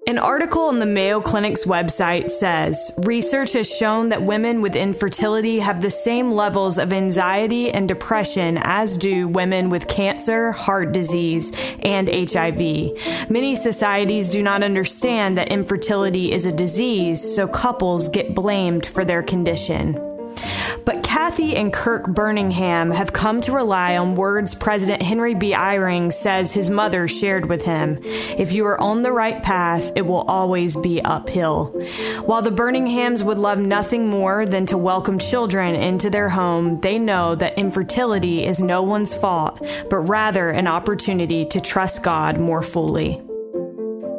An article on the Mayo Clinic's website says, research has shown that women with infertility have the same levels of anxiety and depression as do women with cancer, heart disease, and HIV. Many societies do not understand that infertility is a disease, so couples get blamed for their condition. But Cathy and Kirk Burningham have come to rely on words President Henry B. Eyring says his mother shared with him. If you are on the right path, it will always be uphill. While the Burninghams would love nothing more than to welcome children into their home, they know that infertility is no one's fault, but rather an opportunity to trust God more fully.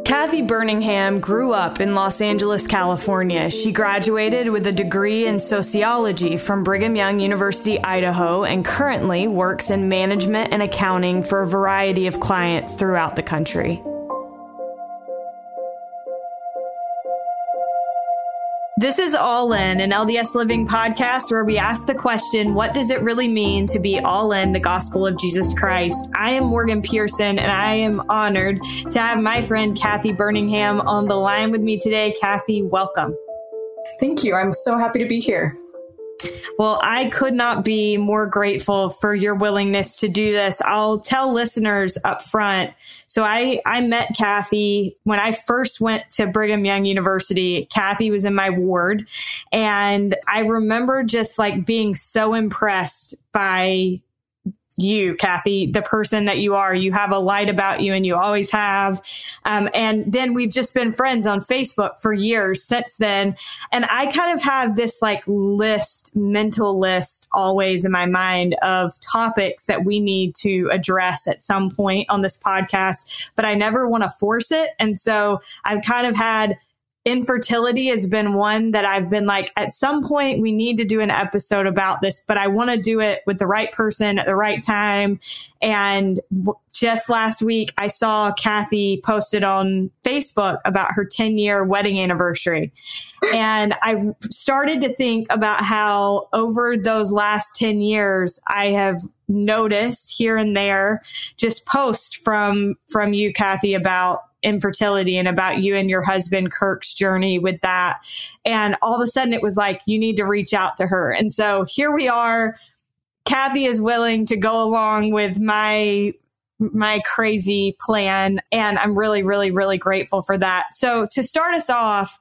Cathy Burningham grew up in Los Angeles, California. She graduated with a degree in sociology from Brigham Young University, Idaho, and currently works in management and accounting for a variety of clients throughout the country. This is All In, an LDS Living podcast where we ask the question, what does it really mean to be all in the gospel of Jesus Christ? I am Morgan Pearson, and I am honored to have my friend Cathy Burningham on the line with me today. Cathy, welcome. Thank you. I'm so happy to be here. Well, I could not be more grateful for your willingness to do this. I'll tell listeners up front. So I met Cathy when I first went to Brigham Young University. Cathy was in my ward. And I remember just like being so impressed by you, Cathy, the person that you are. You have a light about you, and you always have. And then we've just been friends on Facebook for years since then. And I kind of have this like mental list always in my mind of topics that we need to address at some point on this podcast, but I never want to force it. And so I've kind of had infertility has been one that I've been like, at some point we need to do an episode about this, but I want to do it with the right person at the right time. And just last week, I saw Cathy posted on Facebook about her 10-year wedding anniversary. And I started to think about how over those last 10 years, I have noticed here and there just posts from you, Cathy, about infertility and about you and your husband Kirk's journey with that. And all of a sudden it was like, you need to reach out to her. And so here we are. Cathy is willing to go along with my crazy plan. And I'm really, really, really grateful for that. So to start us off,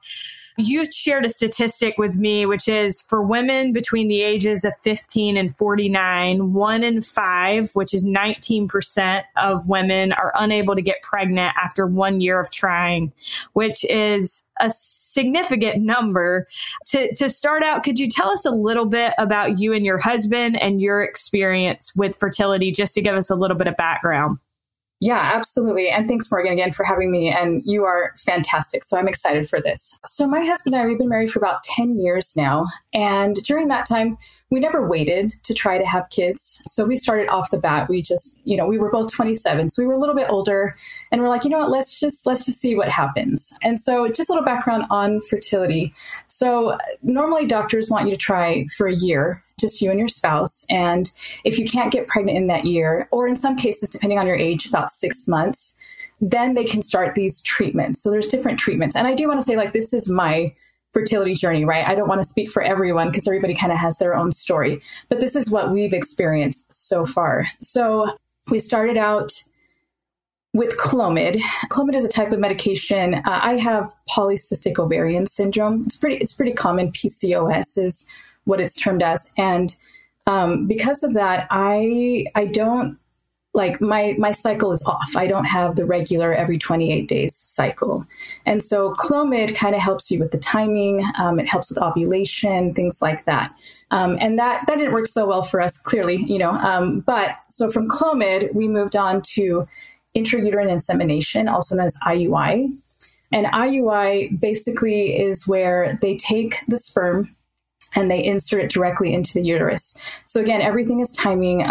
you shared a statistic with me, which is for women between the ages of 15 and 49, 1 in 5, which is 19% of women are unable to get pregnant after 1 year of trying, which is a significant number. To start out, could you tell us a little bit about you and your husband and your experience with fertility, just to give us a little bit of background? Yeah, absolutely. And thanks, Morgan, again for having me. And you are fantastic. So I'm excited for this. So my husband and I, we've been married for about 10 years now. And during that time, we never waited to try to have kids. So we started off the bat. We just, we were both 27. So we were a little bit older, and we're like, you know what, let's just see what happens. And so just a little background on fertility. So normally doctors want you to try for a year, just you and your spouse. And if you can't get pregnant in that year, or in some cases, depending on your age, about 6 months, then they can start these treatments. So there's different treatments. And I do want to say, like, this is my fertility journey, right? I don't want to speak for everyone because everybody kind of has their own story, but this is what we've experienced so far. So we started out with Clomid. Clomid is a type of medication. I have polycystic ovarian syndrome. It's pretty common. PCOS is what it's termed as. And because of that, I don't, like, my cycle is off. I don't have the regular every 28 days cycle. And so Clomid kind of helps you with the timing. It helps with ovulation, things like that. And that didn't work so well for us, clearly, but so from Clomid, we moved on to intrauterine insemination, also known as IUI. And IUI basically is where they take the sperm and they insert it directly into the uterus. So again, everything is timing.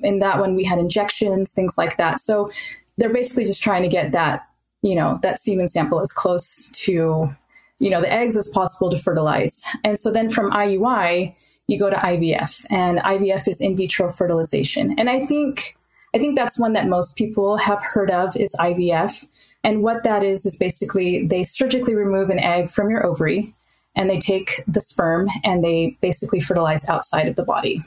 In that one, we had injections, things like that. So they're basically just trying to get that, that semen sample as close to, the eggs as possible to fertilize. And so then from IUI, you go to IVF, and IVF is in vitro fertilization. And I think that's one that most people have heard of, is IVF. And what that is basically they surgically remove an egg from your ovary and they take the sperm and they basically fertilize outside of the body.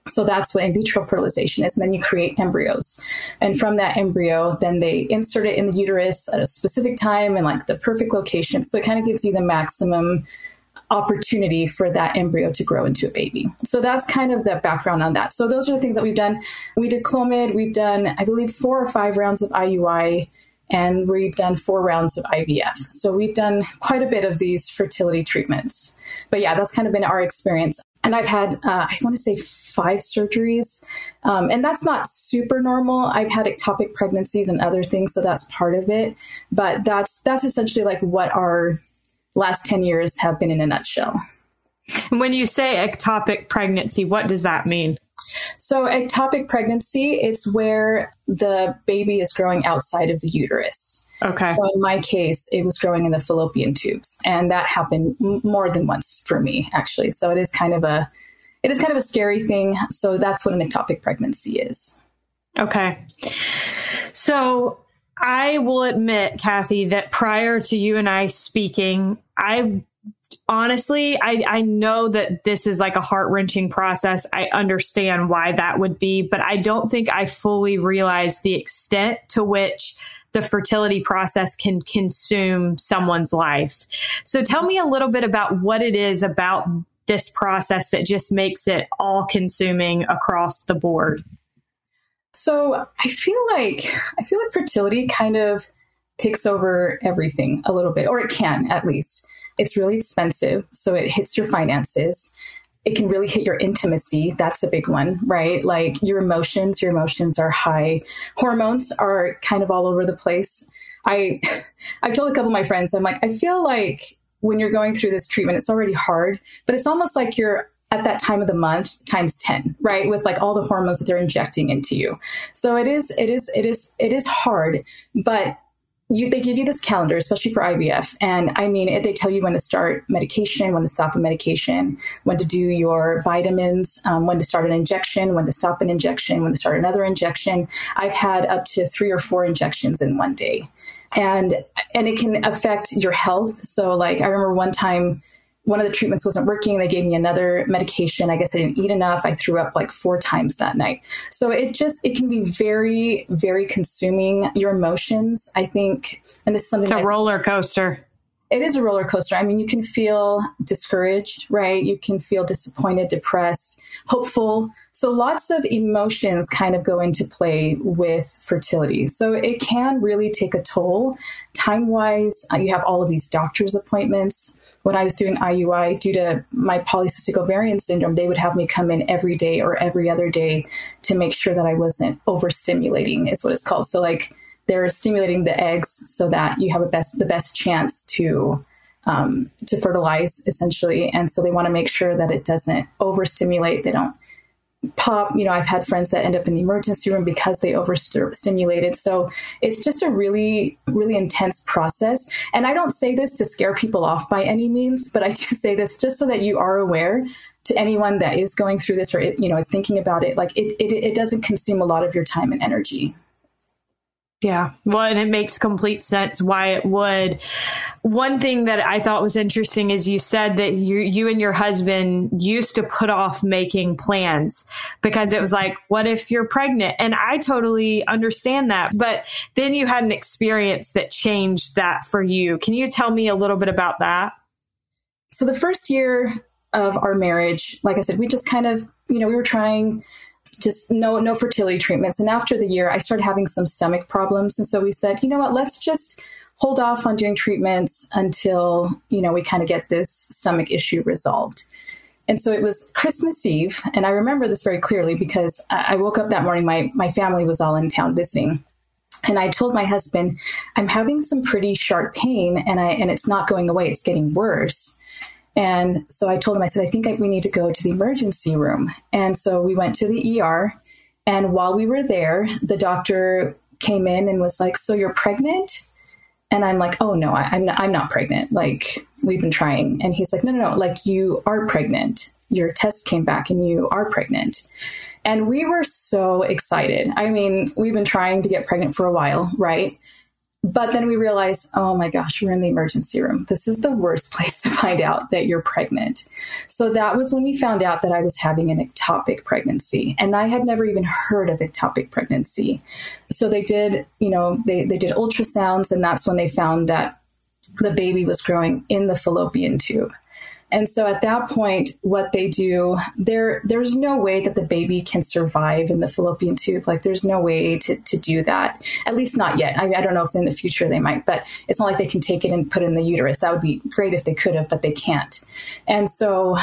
So that's what in vitro fertilization is. And then you create embryos. And from that embryo, then they insert it in the uterus at a specific time and like the perfect location. So it kind of gives you the maximum opportunity for that embryo to grow into a baby. So that's kind of the background on that. So those are the things that we've done. We did Clomid. We've done, I believe, 4 or 5 rounds of IUI, and we've done 4 rounds of IVF. So we've done quite a bit of these fertility treatments. But yeah, that's kind of been our experience. And I've had, I want to say 5 surgeries. And that's not super normal. I've had ectopic pregnancies and other things, so that's part of it. But that's essentially like what our last 10 years have been in a nutshell. When you say ectopic pregnancy, what does that mean? So ectopic pregnancy, it's where the baby is growing outside of the uterus. Okay. So in my case, it was growing in the fallopian tubes, and that happened more than once for me, actually. So it is kind of a scary thing. So that's what an ectopic pregnancy is. Okay. So I will admit, Cathy, that prior to you and I speaking, I know that this is like a heart-wrenching process. I understand why that would be, but I don't think I fully realized the extent to which the fertility process can consume someone's life. So tell me a little bit about what it is about this process that just makes it all-consuming across the board. So I feel like fertility kind of takes over everything a little bit, or it can at least. It's really expensive, so it hits your finances. It can really hit your intimacy. That's a big one, right? Like your emotions are high. Hormones are kind of all over the place. I've told a couple of my friends, I'm like, I feel like when you're going through this treatment, it's already hard, but it's almost like you're at that time of the month times 10, right? With like all the hormones that they're injecting into you. So it is hard, but they give you this calendar, especially for IVF. And I mean, they tell you when to start medication, when to stop a medication, when to do your vitamins, when to start an injection, when to stop an injection, when to start another injection. I've had up to 3 or 4 injections in one day. And it can affect your health. So like, I remember one time, one of the treatments wasn't working. They gave me another medication. I guess I didn't eat enough. I threw up like 4 times that night. So it can be very, very consuming. Your emotions, I think, and this is something. It's a roller coaster. It is a roller coaster. I mean, you can feel discouraged, right? You can feel disappointed, depressed, hopeful. So lots of emotions kind of go into play with fertility. So it can really take a toll. Time-wise, you have all of these doctor's appointments. When I was doing IUI, due to my polycystic ovarian syndrome, they would have me come in every day or every other day to make sure that I wasn't overstimulating, is what it's called. So like they're stimulating the eggs so that you have the best chance to fertilize, essentially. And so they want to make sure that it doesn't overstimulate. They don't pop. I've had friends that end up in the emergency room because they overstimulated. So it's just a really, really intense process. And I don't say this to scare people off by any means, but I do say this just so that you are aware to anyone that is going through this or, is thinking about it. Like it doesn't consume a lot of your time and energy. Yeah. Well, and it makes complete sense why it would. One thing that I thought was interesting is you said that you and your husband used to put off making plans because it was like, what if you're pregnant? And I totally understand that. But then you had an experience that changed that for you. Can you tell me a little bit about that? So the first year of our marriage, like I said, we just kind of, we were trying just no fertility treatments. And after the year, I started having some stomach problems. And so we said, you know what, let's just hold off on doing treatments until, we kind of get this stomach issue resolved. And so it was Christmas Eve. And I remember this very clearly because I woke up that morning, my family was all in town visiting. And I told my husband, I'm having some pretty sharp pain and it's not going away. It's getting worse. And so I told him, I said, I think we need to go to the emergency room. And so we went to the ER. And while we were there, the doctor came in and was like, so you're pregnant? And I'm like, oh, no, I'm not pregnant. Like, we've been trying. And he's like, no, like you are pregnant. Your test came back and you are pregnant. And we were so excited. I mean, we've been trying to get pregnant for a while, right? But then we realized, oh my gosh, we're in the emergency room. This is the worst place to find out that you're pregnant. So that was when we found out that I was having an ectopic pregnancy. And I had never even heard of ectopic pregnancy. So they did, they did ultrasounds, and that's when they found that the baby was growing in the fallopian tube. And so at that point, what they do, there's no way that the baby can survive in the fallopian tube. Like, there's no way to do that, at least not yet. I don't know if in the future they might, but it's not like they can take it and put it in the uterus. That would be great if they could have, but they can't. And so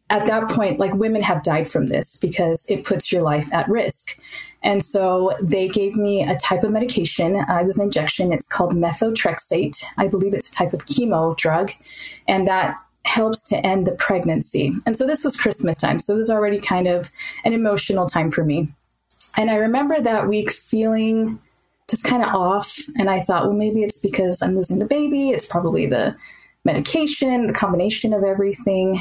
at that point, like, women have died from this because it puts your life at risk. And so they gave me a type of medication. It was an injection. It's called methotrexate. I believe it's a type of chemo drug. And that helps to end the pregnancy. And so this was Christmas time. So it was already kind of an emotional time for me. And I remember that week feeling just kind of off. And I thought, well, maybe it's because I'm losing the baby. It's probably the medication, the combination of everything.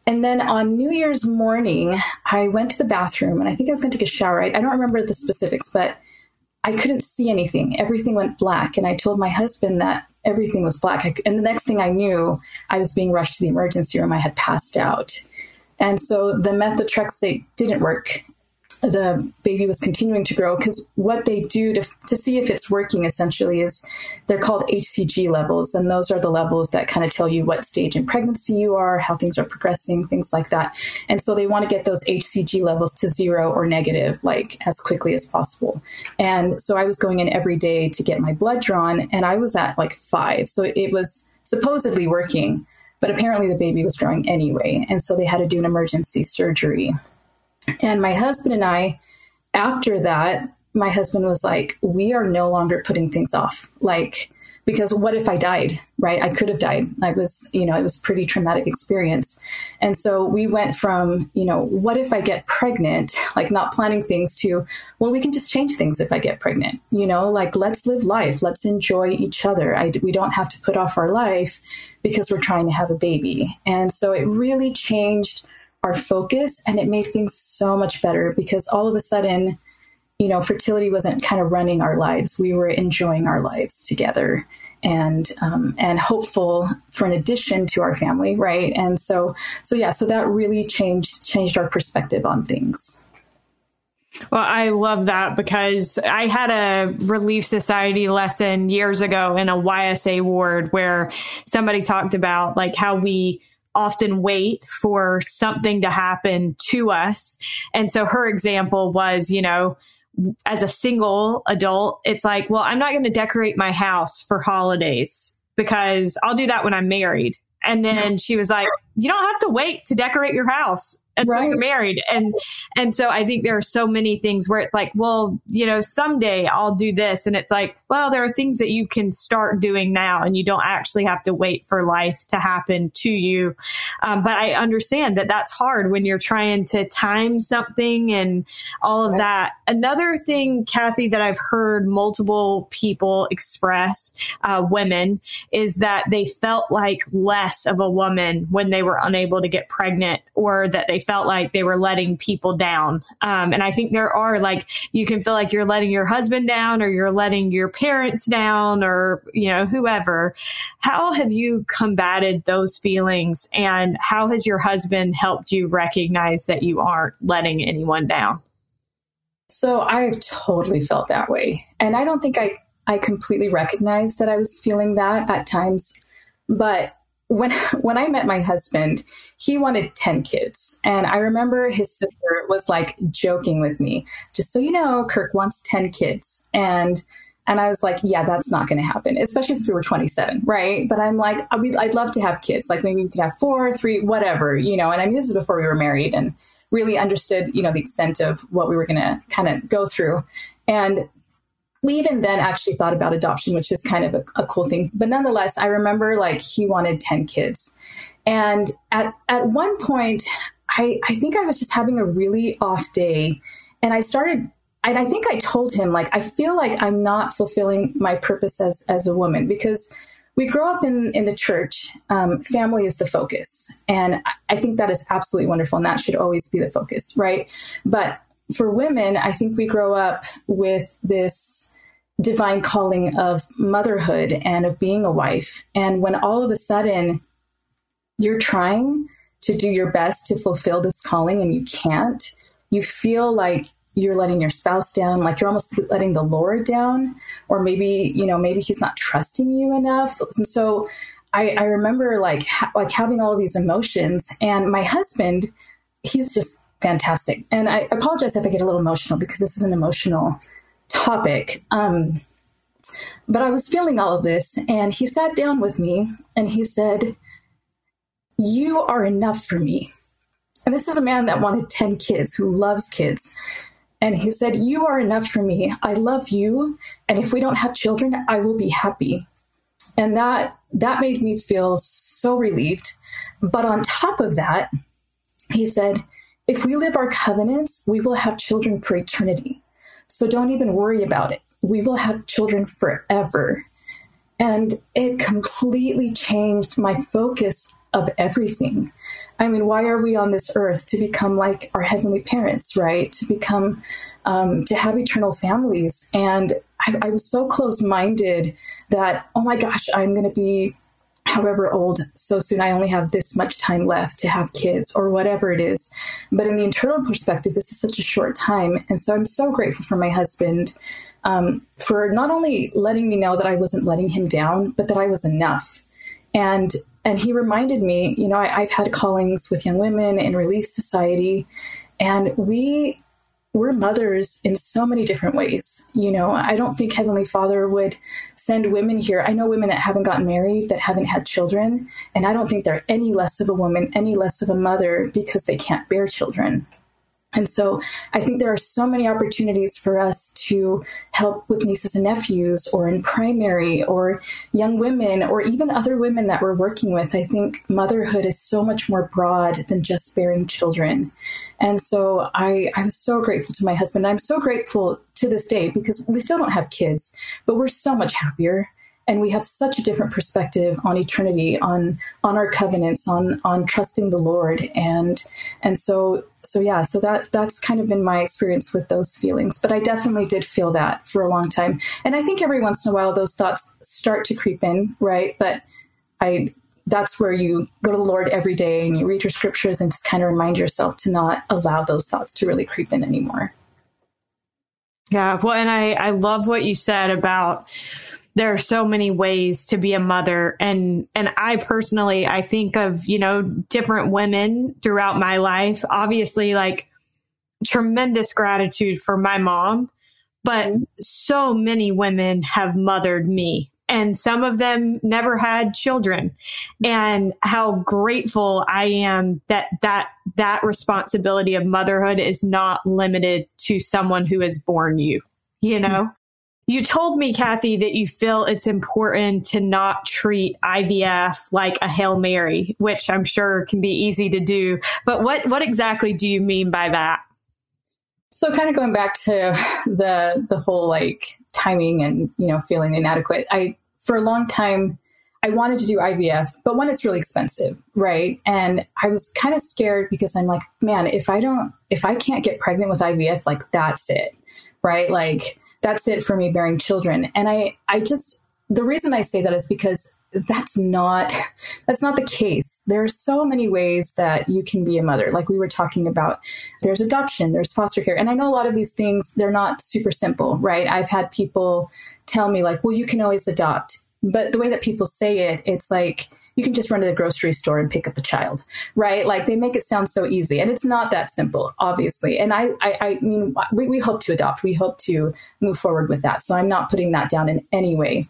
And then on New Year's morning, I went to the bathroom, and I think I was going to take a shower. I don't remember the specifics, but I couldn't see anything. Everything went black. And I told my husband that everything was black. And the next thing I knew, I was being rushed to the emergency room. I had passed out. And so the methotrexate didn't work. The baby was continuing to grow, because what they do to see if it's working essentially is they're called HCG levels. And those are the levels that kind of tell you what stage in pregnancy you are, how things are progressing, things like that. And so they want to get those HCG levels to 0 or negative, like, as quickly as possible. And so I was going in every day to get my blood drawn, and I was at like 5. So it was supposedly working, but apparently the baby was growing anyway. And so they had to do an emergency surgery. And my husband and I, after that, my husband was like, we are no longer putting things off. Like, because what if I died, right? I could have died. It was a pretty traumatic experience. And so we went from, what if I get pregnant, like not planning things, to, well, we can just change things if I get pregnant, like, let's live life. Let's enjoy each other. We don't have to put off our life because we're trying to have a baby. And so it really changed our focus, and it made things so much better, because all of a sudden, fertility wasn't kind of running our lives. We were enjoying our lives together, and hopeful for an addition to our family, right? And so that really changed our perspective on things. Well, I love that, because I had a Relief Society lesson years ago in a YSA ward where somebody talked about like how we often wait for something to happen to us. And so her example was, as a single adult, it's like, well, I'm not going to decorate my house for holidays because I'll do that when I'm married. And then she was like, you don't have to wait to decorate your house until you're married. And so I think there are so many things where it's like, well, someday I'll do this. And it's like, well, there are things that you can start doing now, and you don't actually have to wait for life to happen to you. But I understand that that's hard when you're trying to time something and all of that. Another thing, Cathy, that I've heard multiple people express, women, is that they felt like less of a woman when they were unable to get pregnant, or that they felt like they were letting people down. And I think there are, like, you can feel like you're letting your husband down, or you're letting your parents down, or, whoever. How have you combated those feelings, and how has your husband helped you recognize that you aren't letting anyone down? So I've totally felt that way. And I don't think I completely recognized that I was feeling that at times. But when I met my husband, he wanted 10 kids. And I remember his sister was like joking with me, just so you know, Kirk wants 10 kids. And I was like, yeah, that's not going to happen, especially since we were 27, right? But I'm like, I'd love to have kids. Like, maybe we could have 4, 3, whatever, And I mean, this is before we were married and really understood, the extent of what we were going to kind of go through. And we even then actually thought about adoption, which is kind of a cool thing. But nonetheless, I remember like he wanted 10 kids. And at one point, I think I was just having a really off day. And I think I told him, like, I feel like I'm not fulfilling my purpose as a woman, because we grow up in the church. Family is the focus. And I think that is absolutely wonderful. And that should always be the focus, right? But for women, I think we grow up with this divine calling of motherhood and of being a wife. And when all of a sudden you're trying to do your best to fulfill this calling and you can't, you feel like you're letting your spouse down, like you're almost letting the Lord down, or maybe, maybe he's not trusting you enough. And so I remember like having all these emotions, and my husband, he's just fantastic. And I apologize if I get a little emotional because this is an emotional topic. But I was feeling all of this, and he sat down with me and he said, "You are enough for me." And this is a man that wanted 10 kids, who loves kids. And he said, "You are enough for me. I love you. And if we don't have children, I will be happy." And that made me feel so relieved. But on top of that, he said, "If we live our covenants, we will have children for eternity. So don't even worry about it. We will have children forever." And it completely changed my focus of everything. I mean, why are we on this earth? To become like our heavenly parents, right? To become, to have eternal families. And I was so close-minded that, oh my gosh, I'm going to be however old so soon. I only have this much time left to have kids, or whatever it is. But in the eternal perspective, this is such a short time. And so I'm so grateful for my husband, for not only letting me know that I wasn't letting him down, but that I was enough. And he reminded me, I've had callings with young women in Relief Society, and we're mothers in so many different ways. I don't think Heavenly Father would send women here. I know women that haven't gotten married, that haven't had children, and I don't think they're any less of a woman, any less of a mother because they can't bear children. And so I think there are so many opportunities for us to help with nieces and nephews, or in primary, or young women, or even other women that we're working with. I think motherhood is so much more broad than just bearing children. And so I was so grateful to my husband. I'm so grateful to this day because we still don't have kids, but we're so much happier. And we have such a different perspective on eternity, on our covenants, on trusting the Lord. And so that's kind of been my experience with those feelings. But I definitely did feel that for a long time. And I think every once in a while, those thoughts start to creep in, right? But that's where you go to the Lord every day and you read your scriptures and just kind of remind yourself to not allow those thoughts to really creep in anymore. Yeah. Well, and I love what you said about there are so many ways to be a mother. And I personally, I think of, different women throughout my life, obviously like tremendous gratitude for my mom, but so many women have mothered me, and some of them never had children, and how grateful I am that responsibility of motherhood is not limited to someone who has born you, You told me, Cathy, that you feel it's important to not treat IVF like a Hail Mary, which I'm sure can be easy to do. But what exactly do you mean by that? So kind of going back to the whole like timing and, feeling inadequate. For a long time, I wanted to do IVF, but one, it's really expensive, right? And I was kind of scared because I'm like, man, if I can't get pregnant with IVF, like that's it, right? Like, that's it for me bearing children. And the reason I say that is because that's not the case. There are so many ways that you can be a mother. Like we were talking about, there's adoption, there's foster care. And I know a lot of these things, they're not super simple, right? I've had people tell me like, well, you can always adopt. But the way that people say it, it's like, you can just run to the grocery store and pick up a child, right? Like they make it sound so easy, and it's not that simple, obviously. And I mean, we hope to adopt, we hope to move forward with that. So I'm not putting that down in any way.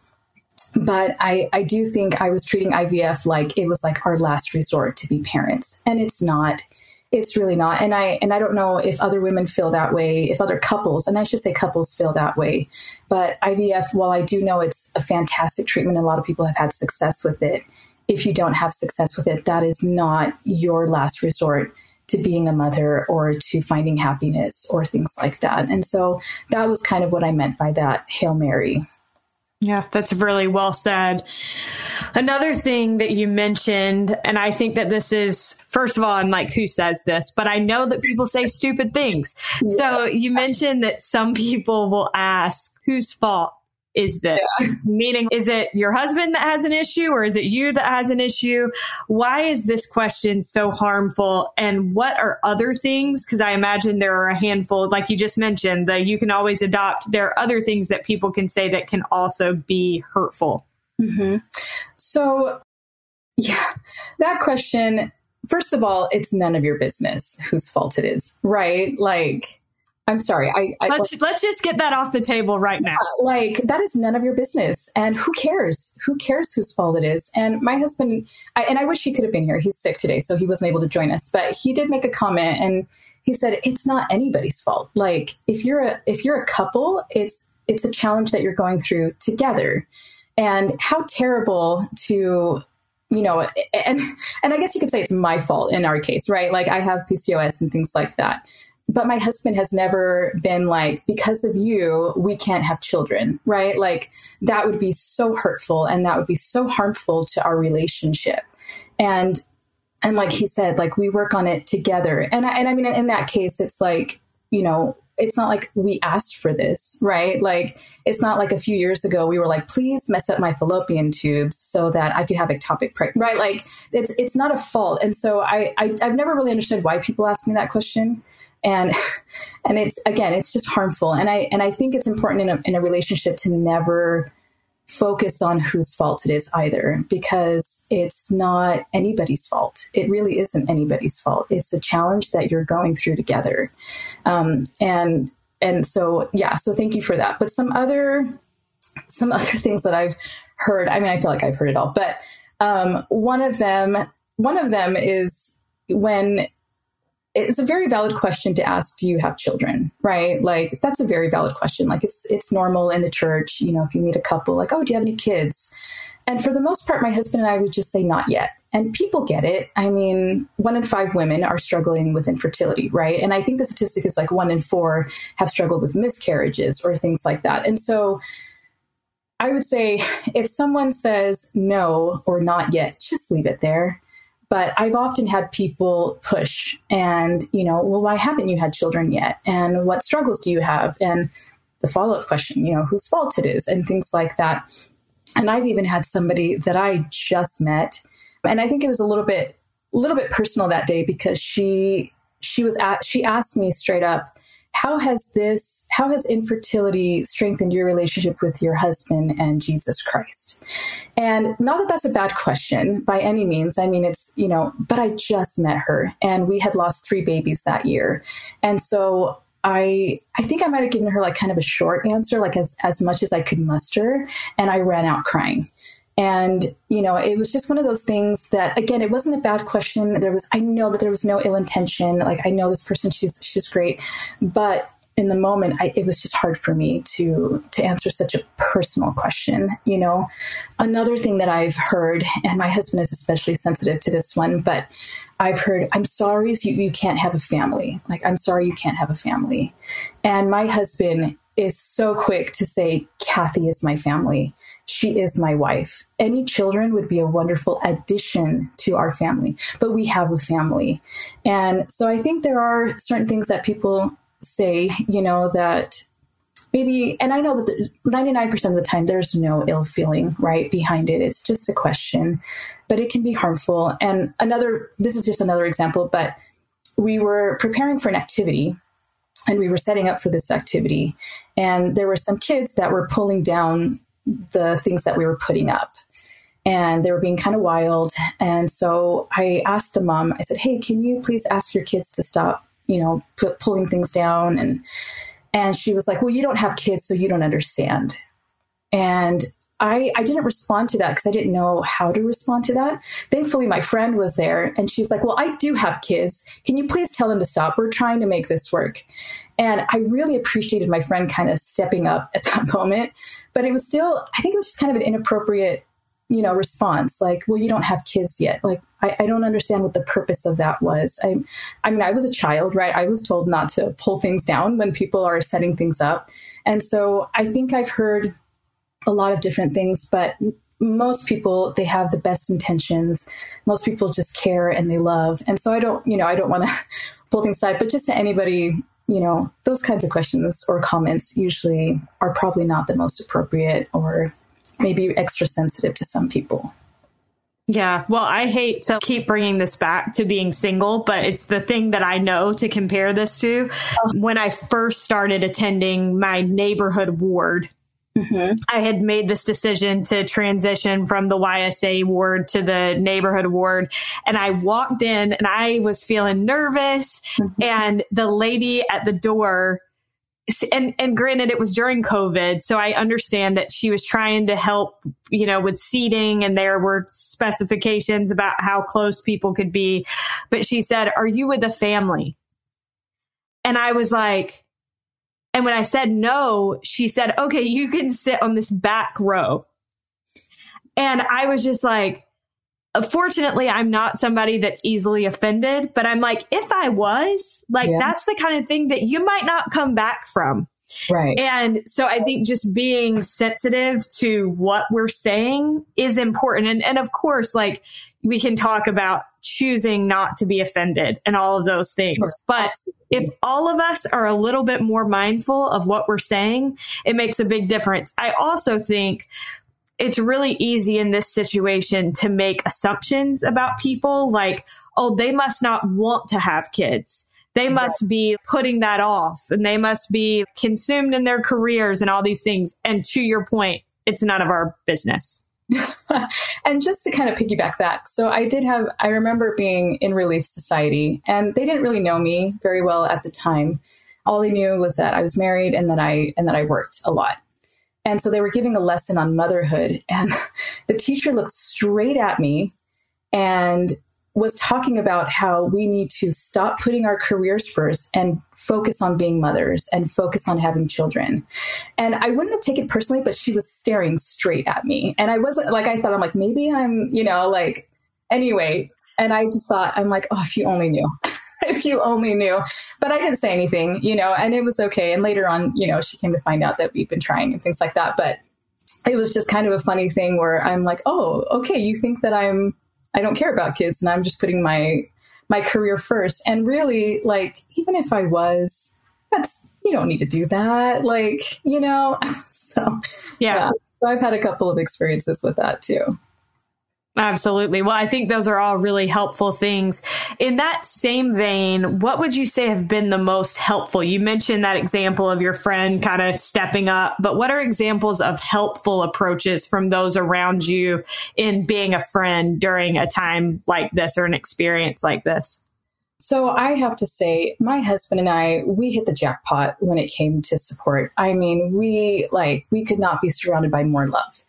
But I do think I was treating IVF like it was like our last resort to be parents. And it's not. It's really not. And I don't know if other women feel that way, if other couples, and I should say couples feel that way. But IVF, while I do know it's a fantastic treatment, and a lot of people have had success with it, if you don't have success with it, that is not your last resort to being a mother or to finding happiness or things like that. And so that was kind of what I meant by that Hail Mary. Yeah, that's really well said. Another thing that you mentioned, and I think that this is, first of all, I'm like, who says this? But I know that people say stupid things. Yeah. So you mentioned that some people will ask, whose fault is this? Yeah. Meaning, is it your husband that has an issue or is it you that has an issue? Why is this question so harmful? And what are other things? Because I imagine there are a handful, like you just mentioned, that you can always adopt. There are other things that people can say that can also be hurtful. Mm-hmm. So, yeah, that question, first of all, it's none of your business whose fault it is, right? Like, I'm sorry. Let's just get that off the table right now. Like, that is none of your business. And who cares? Who cares whose fault it is? And my husband, I wish he could have been here. He's sick today, so he wasn't able to join us. But he did make a comment, and he said, it's not anybody's fault. Like, if you're a couple, it's a challenge that you're going through together. And how terrible to, and I guess you could say it's my fault in our case, right? Like, I have PCOS and things like that. But my husband has never been like, because of you, we can't have children, right? Like, that would be so hurtful and that would be so harmful to our relationship. And like he said, like, we work on it together. And I mean, in that case, it's like, it's not like we asked for this, right? Like, it's not like a few years ago we were like, please mess up my fallopian tubes so that I could have ectopic pregnancy, right? Like, it's not a fault. And so I've never really understood why people ask me that question. And it's just harmful. And I think it's important in a relationship to never focus on whose fault it is either, because it's not anybody's fault. It really isn't anybody's fault. It's a challenge that you're going through together. And so, yeah, so thank you for that. But some other things that I've heard, I mean, I feel like I've heard it all, but one of them is when it's a very valid question to ask, do you have children, right? Like, that's a very valid question. Like, it's normal in the church, if you meet a couple, like, oh, do you have any kids? And for the most part, my husband and I would just say not yet. And people get it. I mean, 1 in 5 women are struggling with infertility, right? And I think the statistic is like 1 in 4 have struggled with miscarriages or things like that. And so I would say if someone says no or not yet, just leave it there. But I've often had people push and, well, why haven't you had children yet? And what struggles do you have? And the follow-up question, whose fault it is and things like that. And I've even had somebody that I just met. And I think it was a little bit personal that day because she asked me straight up, how has infertility strengthened your relationship with your husband and Jesus Christ? And not that that's a bad question by any means. I mean, it's, but I just met her and we had lost 3 babies that year. And so I think I might have given her like kind of a short answer, like as much as I could muster. And I ran out crying. And, it was just one of those things that, again, it wasn't a bad question. I know that there was no ill intention. Like, I know this person, she's great. But in the moment, it was just hard for me to answer such a personal question. Another thing that I've heard, and my husband is especially sensitive to this one, but I've heard, I'm sorry you can't have a family. Like, I'm sorry you can't have a family. And my husband is so quick to say, Cathy is my family. She is my wife. Any children would be a wonderful addition to our family, but we have a family. And so I think there are certain things that people say, that maybe, and I know that 99% of the time there's no ill feeling right behind it. It's just a question, but it can be harmful. And this is just another example, but we were preparing for an activity and we were setting up for this activity. And there were some kids that were pulling down the things that we were putting up. And they were being kind of wild. And so I asked the mom, I said, hey, can you please ask your kids to stop pulling things down. And she was like, well, you don't have kids, so you don't understand. And I didn't respond to that because I didn't know how to respond to that. Thankfully, my friend was there and she's like, well, I do have kids. Can you please tell them to stop? We're trying to make this work. And I really appreciated my friend kind of stepping up at that moment. But it was still, I think it was just kind of an inappropriate response, like, well, you don't have kids yet. Like, I don't understand what the purpose of that was. I mean, I was a child, right? I was told not to pull things down when people are setting things up. And so I think I've heard a lot of different things, but most people, they have the best intentions. Most people just care and they love. And so I don't want to pull things aside, but just to anybody, those kinds of questions or comments usually are probably not the most appropriate or maybe extra sensitive to some people. Yeah. Well, I hate to keep bringing this back to being single, but it's the thing that I know to compare this to. When I first started attending my neighborhood ward, I had made this decision to transition from the YSA ward to the neighborhood ward. And I walked in and I was feeling nervous. And the lady at the door, and granted, it was during COVID, so I understand that she was trying to help, with seating, and there were specifications about how close people could be. But she said, "Are you with a family?" And I was like, and when I said no, she said, "Okay, you can sit on this back row." And I was just like, fortunately, I'm not somebody that's easily offended, but I'm like, if I was, that's the kind of thing that you might not come back from. Right. And so I think just being sensitive to what we're saying is important. And of course, we can talk about choosing not to be offended and all of those things. Sure. But if all of us are a little bit more mindful of what we're saying, it makes a big difference. I also think it's really easy in this situation to make assumptions about people like, oh, they must not want to have kids. They must be putting that off, and they must be consumed in their careers and all these things. And to your point, it's none of our business. And just to kind of piggyback that. So I remember being in Relief Society, and they didn't really know me very well at the time. All they knew was that I was married and that I worked a lot. And so they were giving a lesson on motherhood, and the teacher looked straight at me and was talking about how we need to stop putting our careers first and focus on being mothers and focus on having children. And I wouldn't have taken it personally, but she was staring straight at me. And I wasn't I'm like, maybe I'm, anyway. And I just thought, I'm like, oh, if you only knew. If you only knew. But I didn't say anything, and it was okay. And later on, she came to find out that we've been trying and things like that. But it was just kind of a funny thing where I'm like, oh, okay, you think that I don't care about kids and I'm just putting my career first. And really, even if I was, you don't need to do that. So yeah. So I've had a couple of experiences with that too. Absolutely. Well, I think those are all really helpful things. In that same vein, what would you say have been the most helpful? You mentioned that example of your friend kind of stepping up, but what are examples of helpful approaches from those around you in being a friend during a time like this or an experience like this? So I have to say, my husband and I, we hit the jackpot when it came to support. I mean, we could not be surrounded by more love.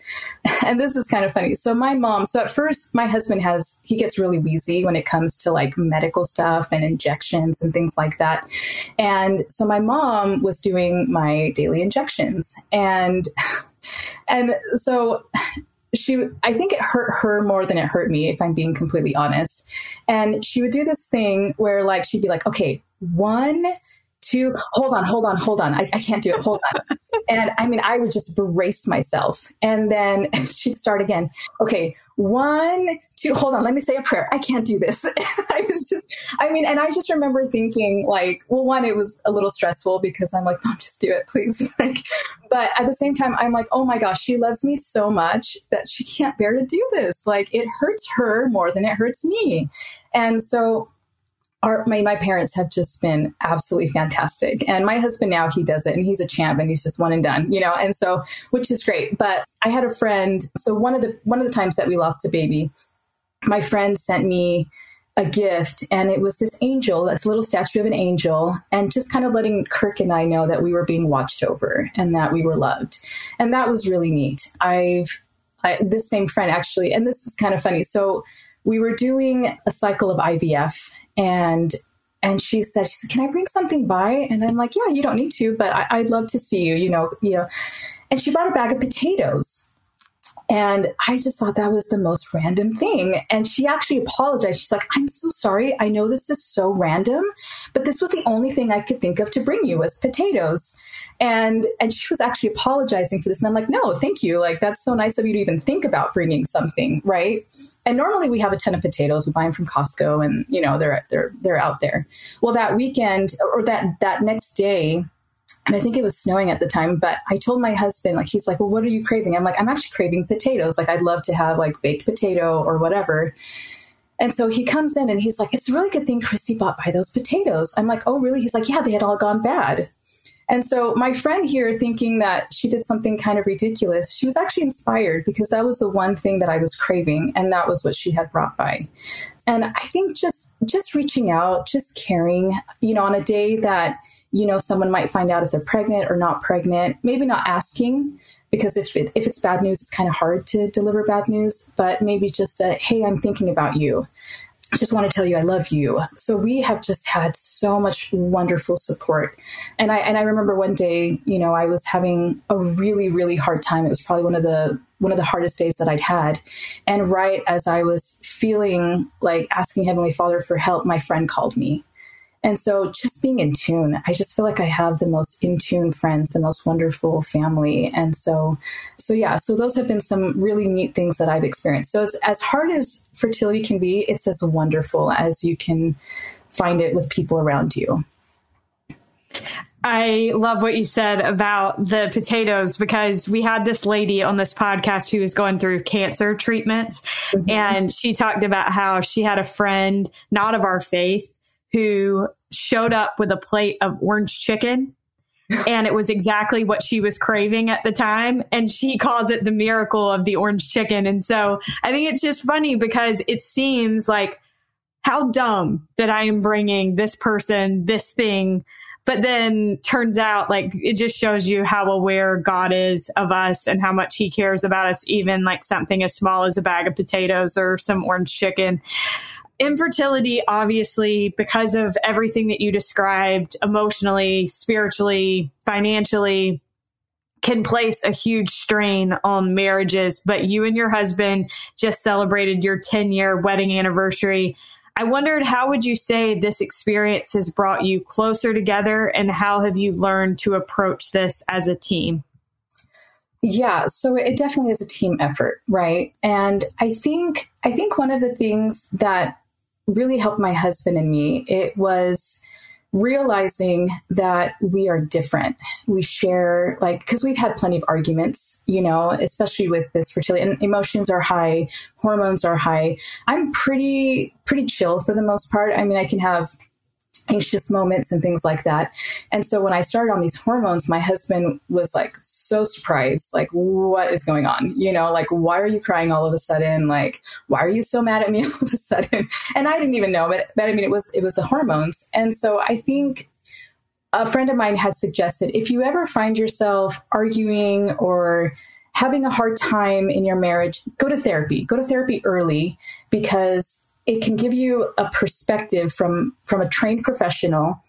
And this is kind of funny. So at first, my husband he gets really wheezy when it comes to medical stuff and injections and things like that. And so my mom was doing my daily injections. And so I think it hurt her more than it hurt me, if I'm being completely honest. And she would do this thing where she'd be like, okay, 1, 2, hold on. I can't do it. Hold on. And I mean, I would just brace myself. And then she'd start again. Okay, 1, 2, hold on. Let me say a prayer. I can't do this. And I just remember thinking one, it was a little stressful because I'm like, Mom, just do it, please. But at the same time, I'm like, oh my gosh, she loves me so much that she can't bear to do this. It hurts her more than it hurts me. And so my parents have just been absolutely fantastic. And my husband now, he does it and he's a champ and he's just one and done, and so, which is great. But I had a friend. So one of the times that we lost a baby, my friend sent me a gift, and it was this angel, this little statue of an angel, and just kind of letting Kirk and I know that we were being watched over and that we were loved. And that was really neat. This same friend actually, and this is kind of funny. So we were doing a cycle of IVF, and she said, can I bring something by? And I'm like, yeah, you don't need to, but I'd love to see you, And she brought a bag of potatoes. And I just thought that was the most random thing. And she actually apologized. She's like, I'm so sorry. I know this is so random, but this was the only thing I could think of to bring you was potatoes. And she was actually apologizing for this. And I'm like, no, thank you. Like, that's so nice of you to even think about bringing something, right? And normally we have a ton of potatoes. We buy them from Costco and, you know, they're out there. Well, that weekend or that next day, and I think it was snowing at the time, but I told my husband, like, he's like, well, what are you craving? I'm like, I'm actually craving potatoes. Like, I'd love to have like baked potato or whatever. And so he comes in and he's like, it's a really good thing Christy bought by those potatoes. I'm like, oh, really? He's like, yeah, they had all gone bad. And so my friend here, thinking that she did something kind of ridiculous, she was actually inspired because that was the one thing that I was craving. And that was what she had brought by. And I think just reaching out, just caring, you know, on a day that, you know, someone might find out if they're pregnant or not pregnant, maybe not asking, because if it's bad news, it's kind of hard to deliver bad news, but maybe just hey, I'm thinking about you. I just want to tell you I love you. So we have just had so much wonderful support. And I remember one day, you know, I was having a really, really hard time. It was probably one of the hardest days that I'd had. And right as I was feeling like asking Heavenly Father for help, my friend called me. And so just being in tune, I just feel like I have the most in tune friends, the most wonderful family. And so those have been some really neat things that I've experienced. So it's, as hard as fertility can be, it's as wonderful as you can find it with people around you. I love what you said about the potatoes, because we had this lady on this podcast who was going through cancer treatment. Mm-hmm. And she talked about how she had a friend, not of our faith, who showed up with a plate of orange chicken. And it was exactly what she was craving at the time. And she calls it the miracle of the orange chicken. And so I think it's just funny because it seems like, how dumb that I am bringing this person this thing. But then turns out, like, it just shows you how aware God is of us and how much he cares about us, even like something as small as a bag of potatoes or some orange chicken. Infertility, obviously, because of everything that you described, emotionally, spiritually, financially, can place a huge strain on marriages. But you and your husband just celebrated your 10-year wedding anniversary. I wondered, how would you say this experience has brought you closer together, and how have you learned to approach this as a team? Yeah, so it definitely is a team effort, right? And I think one of the things that really helped my husband and me, it was realizing that we are different. We share, like, because we've had plenty of arguments, you know, especially with this fertility, and emotions are high, hormones are high. I'm pretty chill for the most part. I mean, I can have anxious moments and things like that. And so when I started on these hormones, my husband was like so surprised, like, what is going on? You know, like, why are you crying all of a sudden? Like, why are you so mad at me all of a sudden? And I didn't even know, but I mean, it was the hormones. And so I think a friend of mine had suggested, if you ever find yourself arguing or having a hard time in your marriage, go to therapy early, because it can give you a perspective from a trained professional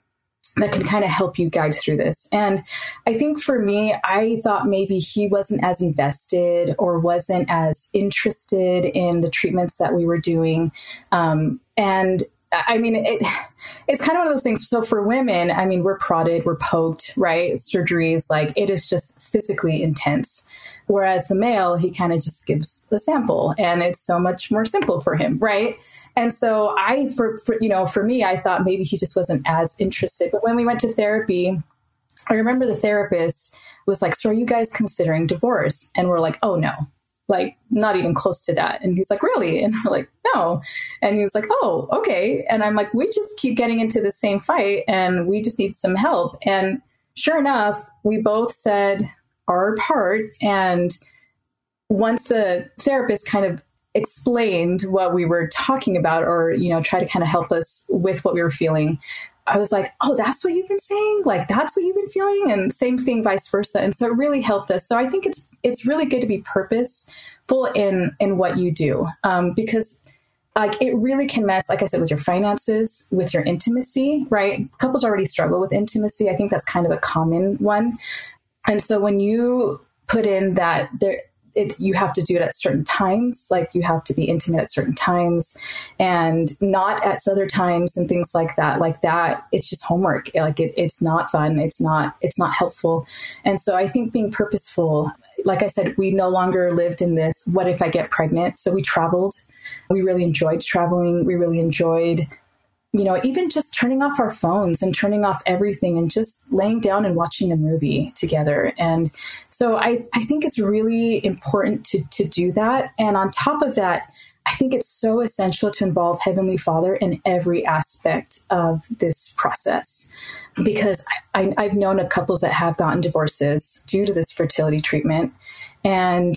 that can kind of help you guide through this. And I think for me, I thought maybe he wasn't as invested or wasn't as interested in the treatments that we were doing. And I mean, it's kind of one of those things. So for women, I mean, we're prodded, we're poked, right? Surgeries, like, it is just physically intense. Whereas the male, he kind of just gives a sample, and it's so much more simple for him, right? And so for me, I thought maybe he just wasn't as interested. But when we went to therapy, I remember the therapist was like, so are you guys considering divorce? And we're like, oh, no, like, not even close to that. And he's like, really? And we're like, no. And he was like, oh, okay. And I'm like, we just keep getting into the same fight, and we just need some help. And sure enough, we both said our part. And once the therapist kind of explained what we were talking about, or, you know, try to kind of help us with what we were feeling, I was like, oh, that's what you've been saying? Like, that's what you've been feeling? And same thing, vice versa. And so it really helped us. So I think it's really good to be purposeful in what you do, because, like, it really can mess, like I said, with your finances, with your intimacy, right? Couples already struggle with intimacy. I think that's kind of a common one. And so when you put in that you have to do it at certain times. Like you have to be intimate at certain times and not at other times and things like that. It's just homework. Like it's not fun. It's not helpful. And so I think being purposeful, like I said, we no longer lived in this, what if I get pregnant? So we traveled. We really enjoyed traveling. We really enjoyed, even just turning off our phones and turning off everything and just laying down and watching a movie together. And so I think it's really important to do that. And on top of that, I think it's so essential to involve Heavenly Father in every aspect of this process, because I've known of couples that have gotten divorces due to this fertility treatment. And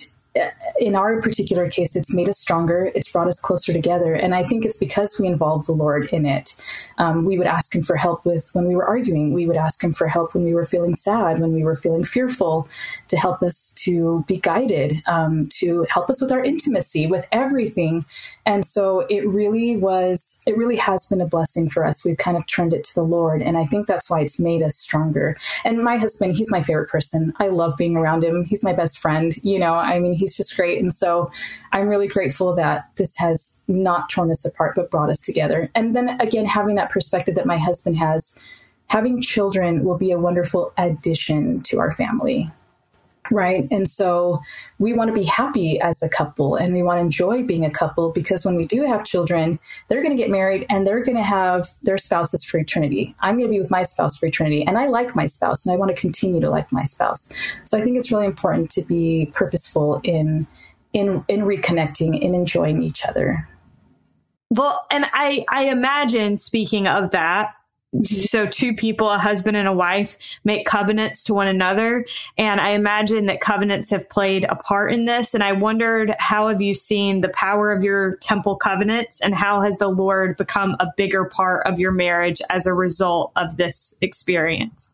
in our particular case, it's made us stronger. It's brought us closer together. And I think it's because we involved the Lord in it. We would ask him for help when we were arguing. We would ask him for help when we were feeling sad, when we were feeling fearful, to help us to be guided, to help us with our intimacy, with everything. And so it really has been a blessing for us. We've kind of turned it to the Lord. And I think that's why it's made us stronger. And my husband, he's my favorite person. I love being around him. He's my best friend. He's just great. And so I'm really grateful that this has not torn us apart, but brought us together. And then again, having that perspective that my husband has, having children will be a wonderful addition to our family. Right. And so we want to be happy as a couple and we want to enjoy being a couple, because when we do have children, they're going to get married and they're going to have their spouses for eternity. I'm going to be with my spouse for eternity. And I like my spouse and I want to continue to like my spouse. So I think it's really important to be purposeful in reconnecting, in enjoying each other. Well, and I imagine, speaking of that, so two people, a husband and a wife, make covenants to one another. And I imagine that covenants have played a part in this. And I wondered, how have you seen the power of your temple covenants, and how has the Lord become a bigger part of your marriage as a result of this experience?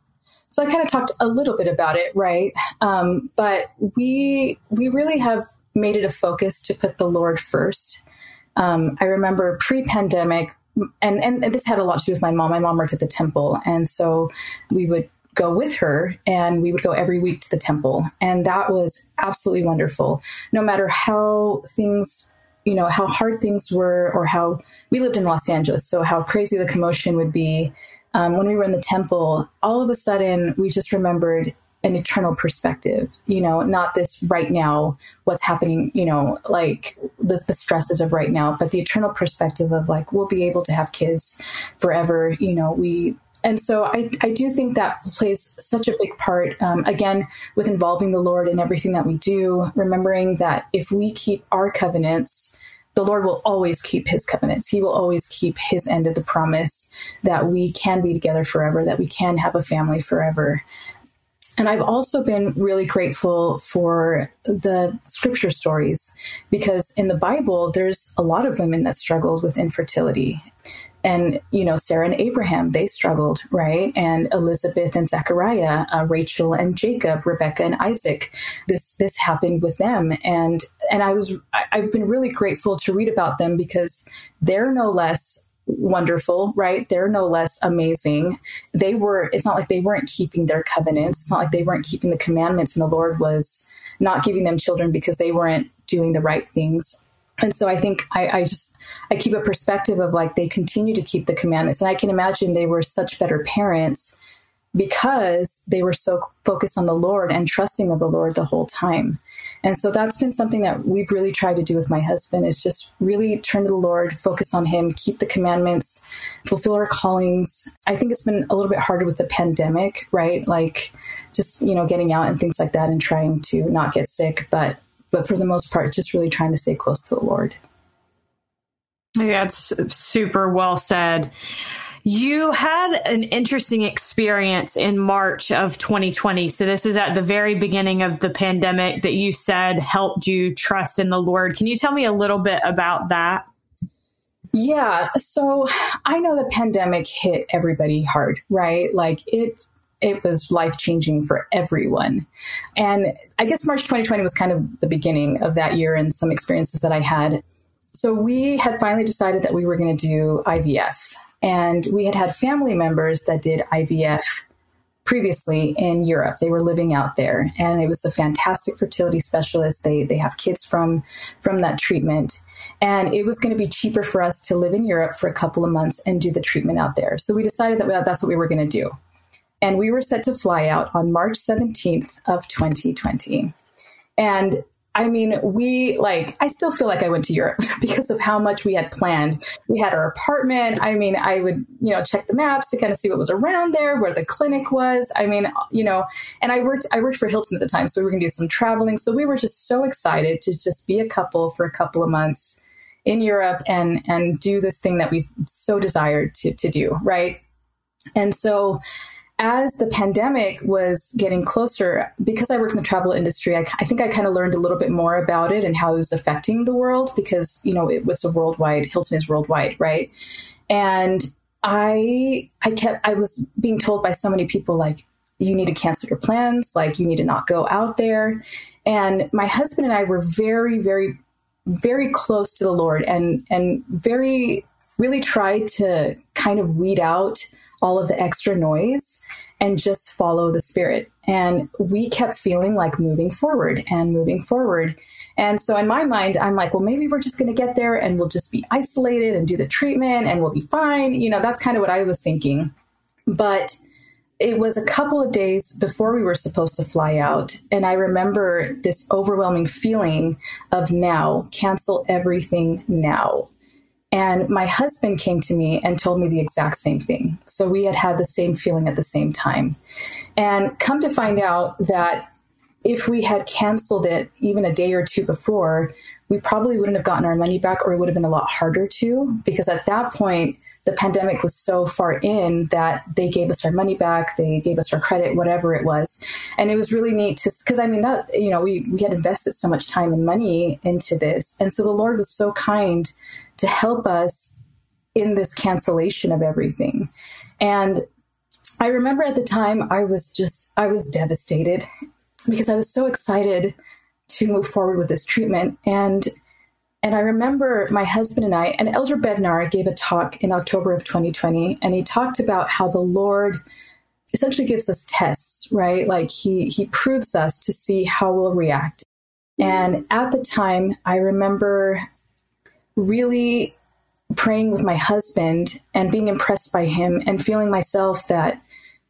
So I kind of talked a little bit about it, right? But we really have made it a focus to put the Lord first. I remember pre-pandemic, and this had a lot to do with my mom. My mom worked at the temple. And so we would go with her and we would go every week to the temple. And that was absolutely wonderful. No matter how things, how hard things were, or how we lived in Los Angeles, so how crazy the commotion would be. When we were in the temple, all of a sudden we just remembered an eternal perspective, not this right now, what's happening, like the stresses of right now, but the eternal perspective of like, we'll be able to have kids forever. And so I do think that plays such a big part, again, with involving the Lord in everything that we do, remembering that if we keep our covenants, the Lord will always keep his covenants. He will always keep his end of the promise that we can be together forever, that we can have a family forever. And I've also been really grateful for the scripture stories, because in the Bible, there's a lot of women that struggled with infertility. And, Sarah and Abraham, they struggled, right? And Elizabeth and Zechariah, Rachel and Jacob, Rebecca and Isaac, this happened with them. And I've been really grateful to read about them, because they're no less wonderful, right? They're no less amazing. It's not like they weren't keeping their covenants. It's not like they weren't keeping the commandments, and the Lord was not giving them children because they weren't doing the right things. And so I think I keep a perspective of like, they continue to keep the commandments. And I can imagine they were such better parents because they were so focused on the Lord and trusting of the Lord the whole time. And so that's been something that we've really tried to do with my husband, is just really turn to the Lord, focus on him, keep the commandments, fulfill our callings. I think it's been a little bit harder with the pandemic, right? Like just, getting out and things like that and trying to not get sick. But for the most part, just really trying to stay close to the Lord. Yeah, it's super well said. You had an interesting experience in March of 2020. So this is at the very beginning of the pandemic that you said helped you trust in the Lord. Can you tell me a little bit about that? Yeah. So I know the pandemic hit everybody hard, right? Like it was life-changing for everyone. And I guess March 2020 was kind of the beginning of that year and some experiences that I had. So we had finally decided that we were going to do IVF. And we had family members that did IVF previously in Europe. They were living out there, and it was a fantastic fertility specialist. They have kids from that treatment, and it was going to be cheaper for us to live in Europe for a couple of months and do the treatment out there. So we decided that that's what we were going to do. And we were set to fly out on March 17th of 2020. And I mean, I still feel like I went to Europe because of how much we had planned. We had our apartment. I mean, I would, check the maps to kind of see what was around there, where the clinic was. I mean, and I worked for Hilton at the time, so we were going to do some traveling. So we were just so excited to just be a couple for a couple of months in Europe and do this thing that we've so desired to do, right? And so as the pandemic was getting closer, because I work in the travel industry, I think I kind of learned a little bit more about it and how it was affecting the world because, it was a worldwide, Hilton is worldwide, right? And I was being told by so many people, like, you need to cancel your plans, like you need to not go out there. And my husband and I were very, very, very close to the Lord and very, really tried to kind of weed out all of the extra noise and just follow the Spirit. And we kept feeling like moving forward. And so in my mind, I'm like, well, maybe we're just going to get there and we'll just be isolated and do the treatment and we'll be fine. That's kind of what I was thinking. But it was a couple of days before we were supposed to fly out. And I remember this overwhelming feeling of now, cancel everything now. And my husband came to me and told me the exact same thing. So we had the same feeling at the same time. And come to find out that if we had canceled it even a day or two before, we probably wouldn't have gotten our money back, or it would have been a lot harder to, because at that point, the pandemic was so far in that they gave us our money back, they gave us our credit, whatever it was. And it was really neat because I mean, that, we had invested so much time and money into this. And so the Lord was so kind to help us in this cancellation of everything. And I remember at the time I was devastated because I was so excited to move forward with this treatment. And I remember my husband and I, and Elder Bednar gave a talk in October of 2020, and he talked about how the Lord essentially gives us tests, right? Like he proves us to see how we'll react. And at the time, I remember really praying with my husband and being impressed by him and feeling myself that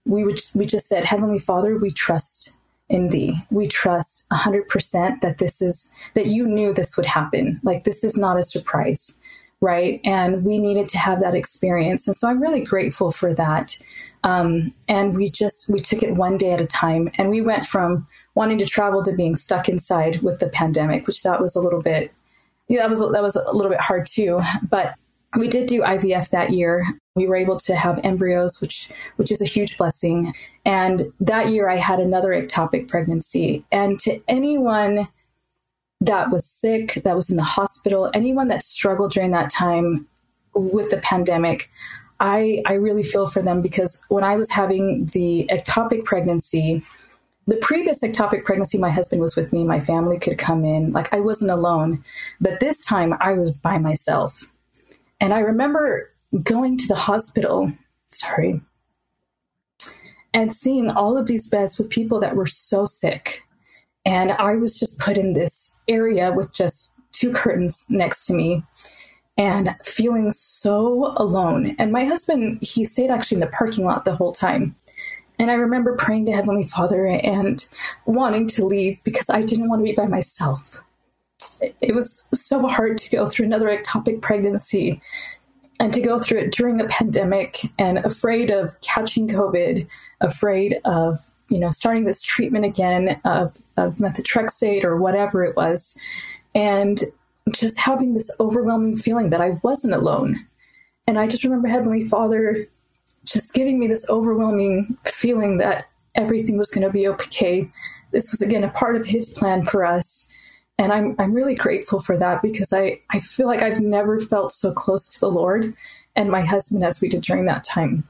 we just said, Heavenly Father, we trust in thee. We trust 100% that you knew this would happen. Like, this is not a surprise, right? And we needed to have that experience. And so I'm really grateful for that. And we took it one day at a time, and we went from wanting to travel to being stuck inside with the pandemic, which that was a little bit, that was a little bit hard too. But we did do IVF that year. We were able to have embryos, which is a huge blessing. And that year I had another ectopic pregnancy. And to anyone that was sick, that was in the hospital, anyone that struggled during that time with the pandemic, I really feel for them, because when I was having the ectopic pregnancy, the previous ectopic pregnancy, my husband was with me, my family could come in, like I wasn't alone. But this time I was by myself. And I remember going to the hospital, and seeing all of these beds with people that were so sick. And I was just put in this area with just two curtains next to me and feeling so alone. And my husband, he stayed actually in the parking lot the whole time. And I remember praying to Heavenly Father and wanting to leave because I didn't want to be by myself. It was so hard to go through another ectopic pregnancy and to go through it during a pandemic, and afraid of catching COVID, afraid of, starting this treatment again of methotrexate or whatever it was. And just having this overwhelming feeling that I wasn't alone. And I just remember Heavenly Father just giving me this overwhelming feeling that everything was going to be okay. This was, again, a part of His plan for us. And I'm really grateful for that, because I feel like I've never felt so close to the Lord and my husband as we did during that time.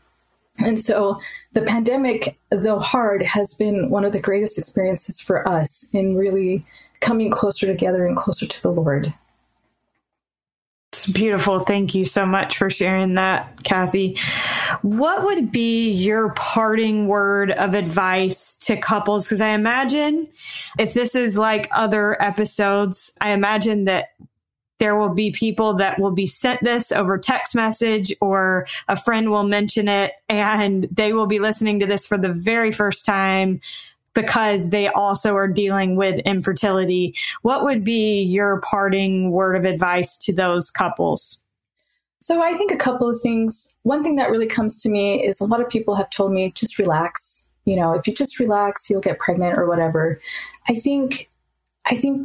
And so the pandemic, though hard, has been one of the greatest experiences for us in really coming closer together and closer to the Lord. It's beautiful. Thank you so much for sharing that, Cathy. What would be your parting word of advice to couples? Because I imagine if this is like other episodes, I imagine that there will be people that will be sent this over text message, or a friend will mention it and they will be listening to this for the very first time because they also are dealing with infertility. What would be your parting word of advice to those couples? So I think a couple of things. One thing that really comes to me is a lot of people have told me, just relax. You know, if you just relax, you'll get pregnant or whatever. I think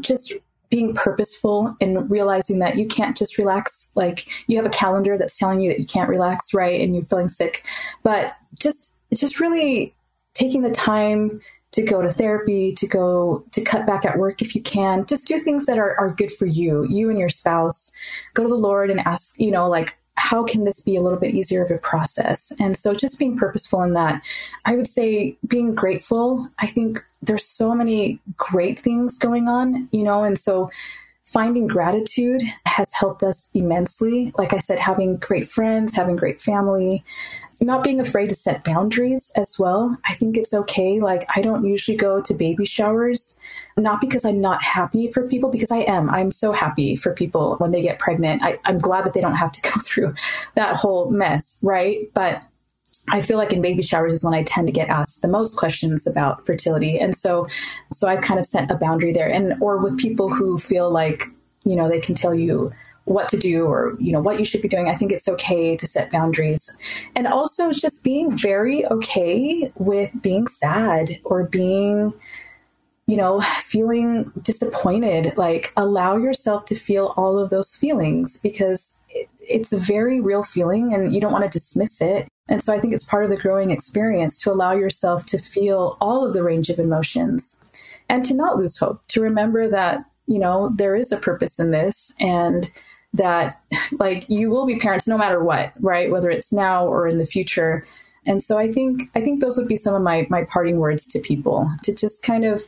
just being purposeful and realizing that you can't just relax. Like, you have a calendar that's telling you that you can't relax, right? And you're feeling sick, but just really taking the time to go to therapy, to cut back at work if you can. Just do things that are good for you and your spouse. Go to the Lord and ask, like, how can this be a little bit easier of a process? And so just being purposeful in that. I would say being grateful. I think there's so many great things going on, and so finding gratitude has helped us immensely. Like I said, having great friends, having great family, not being afraid to set boundaries as well. I think it's okay. Like, I don't usually go to baby showers, not because I'm not happy for people, because I am. I'm so happy for people when they get pregnant. I'm glad that they don't have to go through that whole mess, right? But I feel like in baby showers is when I tend to get asked the most questions about fertility. And so I've kind of set a boundary there, or with people who feel like, they can tell you what to do or, what you should be doing. I think it's okay to set boundaries. And also just being very okay with being sad or being, feeling disappointed. Like, allow yourself to feel all of those feelings, because it's a very real feeling and you don't want to dismiss it. And so I think it's part of the growing experience to allow yourself to feel all of the range of emotions and to not lose hope, to remember that, there is a purpose in this, and that, like, you will be parents no matter what, right? Whether it's now or in the future. And so I think those would be some of my parting words to people, to just kind of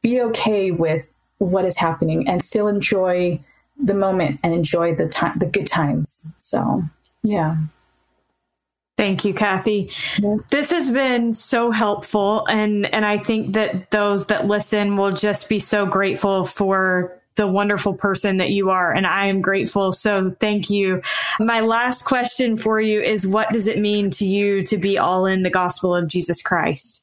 be okay with what is happening and still enjoy the moment and enjoy the good times. So, yeah. Thank you, Cathy. Yeah. This has been so helpful. And I think that those that listen will just be so grateful for the wonderful person that you are. And I am grateful. So thank you. My last question for you is, what does it mean to you to be all in the gospel of Jesus Christ?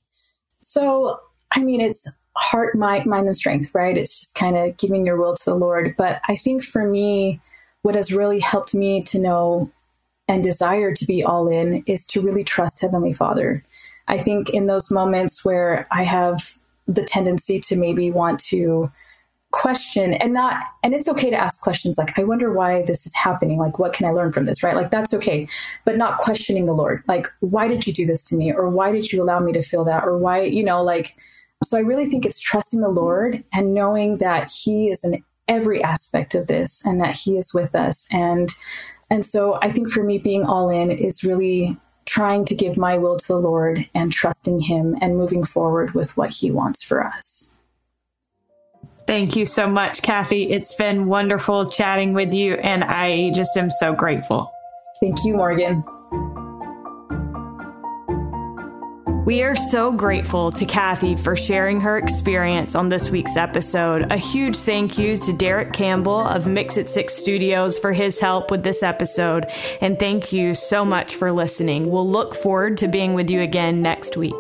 So, it's heart, mind, and strength, right? It's just kind of giving your will to the Lord. But I think for me, what has really helped me to know and desire to be all in is to really trust Heavenly Father. I think in those moments where I have the tendency to maybe want to question and it's okay to ask questions like, I wonder why this is happening. Like, what can I learn from this? Right? Like, that's okay. But not questioning the Lord. Like, why did you do this to me? Or why did you allow me to feel that? Or why, so I really think it's trusting the Lord and knowing that He is in every aspect of this and that He is with us. And so I think for me, being all in is really trying to give my will to the Lord and trusting Him and moving forward with what He wants for us. Thank you so much, Cathy. It's been wonderful chatting with you, and I just am so grateful. Thank you, Morgan. We are so grateful to Cathy for sharing her experience on this week's episode. A huge thank you to Derek Campbell of Mix It 6 Studios for his help with this episode. And thank you so much for listening. We'll look forward to being with you again next week.